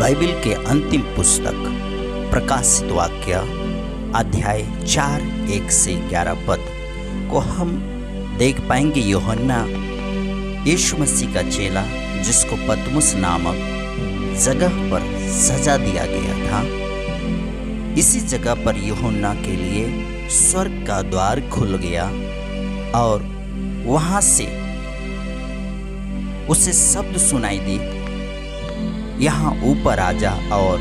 Bible के अंतिम पुस्तक प्रकाशित वाक्य अध्याय 4 1 से 11 पद को हम देख पाएंगे। यूहन्ना यीशु मसीह का चेला, जिसको पतमुस नामक जगह पर सजा दिया गया था, इसी जगह पर यूहन्ना के लिए स्वर्ग का द्वार खुल गया और वहां से उसे शब्द सुनाई दी, यहाँ ऊपर आ जा और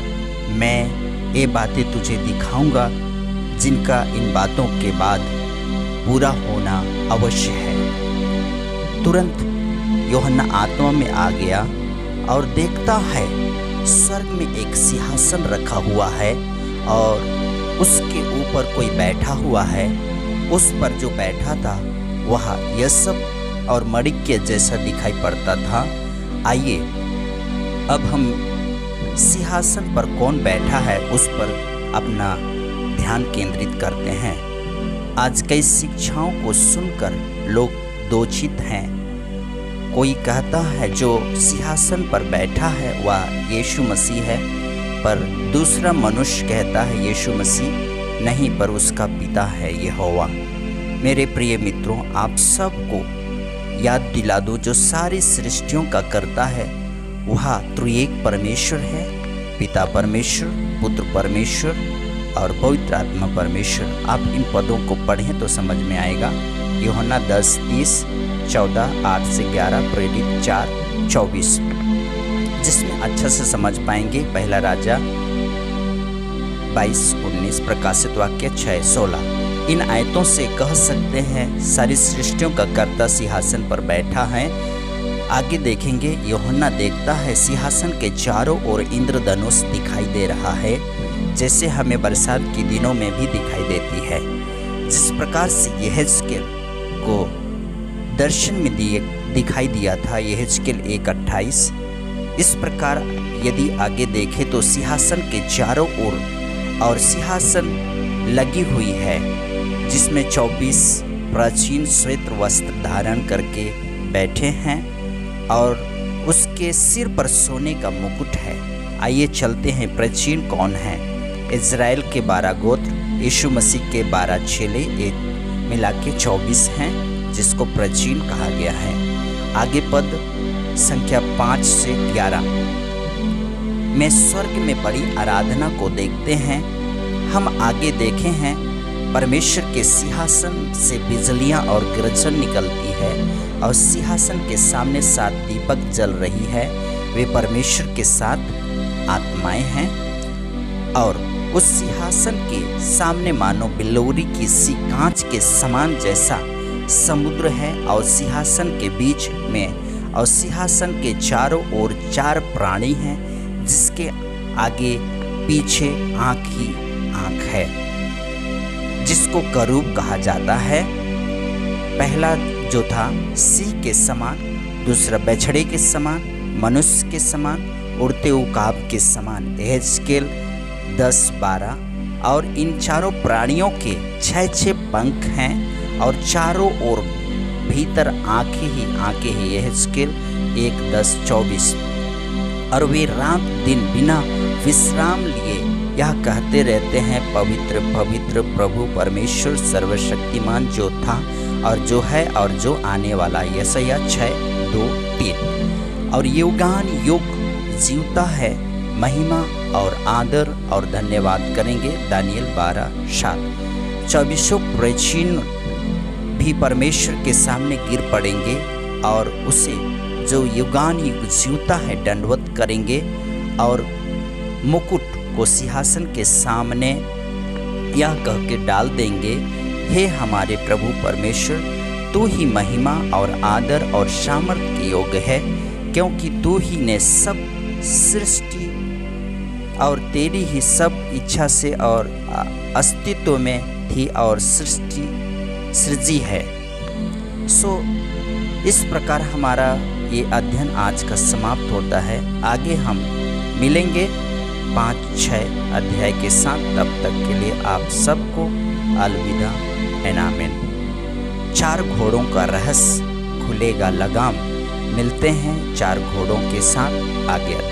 मैं ये बातें तुझे दिखाऊंगा जिनका इन बातों के बाद पूरा होना अवश्य है। तुरंत यूहन्ना आत्मा में आ गया और देखता है स्वर्ग में एक सिंहासन रखा हुआ है और उसके ऊपर कोई बैठा हुआ है। उस पर जो बैठा था वह यशब और मणिक्य जैसा दिखाई पड़ता था। आइए अब हम सिंहासन पर कौन बैठा है उस पर अपना ध्यान केंद्रित करते हैं। आज कई शिक्षाओं को सुनकर लोग दोषित हैं। कोई कहता है जो सिंहासन पर बैठा है वह यीशु मसीह है, पर दूसरा मनुष्य कहता है यीशु मसीह नहीं, पर उसका पिता है यहोवा। मेरे प्रिय मित्रों, आप सबको याद दिला दो, जो सारी सृष्टियों का करता है वह त्रिएक परमेश्वर है, पिता परमेश्वर, पुत्र परमेश्वर और पवित्र आत्मा परमेश्वर। आप इन पदों को पढ़ें तो समझ में आएगा। यूहन्ना 10:30, 14, 8 से 11, प्रेरित 4:24, जिसमें अच्छा से समझ पाएंगे। पहला राजा 22:19, प्रकाशित वाक्य 6:16। इन आयतों से कह सकते हैं सारी सृष्टियों का कर्ता सिंहासन पर बैठा है। आगे देखेंगे, यूहन्ना देखता है सिंहासन के चारों ओर इंद्रधनुष दिखाई दे रहा है, जैसे हमें बरसात के दिनों में भी दिखाई देती है। जिस प्रकार से यहेजकेल को दर्शन में दिखाई दिया था, यहेजकेल 1:28, इस प्रकार यदि आगे देखें तो सिंहासन के चारों ओर और सिंहासन लगी हुई है, जिसमें 24 प्राचीन श्वेत वस्त्र धारण करके बैठे हैं और उसके सिर पर सोने का मुकुट है। आइए चलते हैं, प्राचीन कौन है? इज़राइल के 12 गोत्र, यीशु मसीह के 12 चेले, एक मिला के 24 हैं, जिसको प्राचीन कहा गया है। आगे पद संख्या 5 से 11 में स्वर्ग में बड़ी आराधना को देखते हैं। हम आगे देखे हैं परमेश्वर के सिंहासन से बिजलियां और गर्जन निकलती है और सिंहासन के सामने 7 दीपक जल रही है। वे परमेश्वर के 7 आत्माएं हैं और उस सिंहासन के सामने मानो बिल्लौरी की सी कांच के समान जैसा समुद्र है और सिंहासन के बीच में और सिंहासन के चारों ओर 4 प्राणी हैं, जिसके आगे पीछे आँख ही आँख है, जिसको करूब कहा जाता है। पहला जो था सिंह के समान, दूसरा बछड़े के समान, मनुष्य के समान, उड़ते उकाब के समान, यहेजकेल 10:12। और इन चारों प्राणियों के 6 पंख हैं और चारों ओर भीतर आंखें ही आंखें हैं, यहेजकेल 1:10-24। और वे रात दिन बिना विश्राम लिए यह कहते रहते हैं, पवित्र पवित्र प्रभु परमेश्वर सर्वशक्तिमान, जो था और जो है और जो आने वाला। यशायाह 6:2-3। और युगान युग जीवता है, महिमा और आदर और धन्यवाद करेंगे। दानियल 12:7। 24 प्राचीन भी परमेश्वर के सामने गिर पड़ेंगे और उसे जो युगान युग जीवता है दंडवत करेंगे और मुकुट को सिंहासन के सामने यह कह के डाल देंगे, हे हमारे प्रभु परमेश्वर, तू ही महिमा और आदर और सामर्थ्य के योग्य है, क्योंकि तू ही ने सब सृष्टि और तेरी ही सब इच्छा से और अस्तित्व में थी और सृष्टि सृजी है। सो इस प्रकार हमारा ये अध्ययन आज का समाप्त होता है। आगे हम मिलेंगे 5-6 अध्याय के साथ। तब तक के लिए आप सबको अलविदा एंड आमीन। 4 घोड़ों का रहस्य खुलेगा लगाम। मिलते हैं 4 घोड़ों के साथ आगे।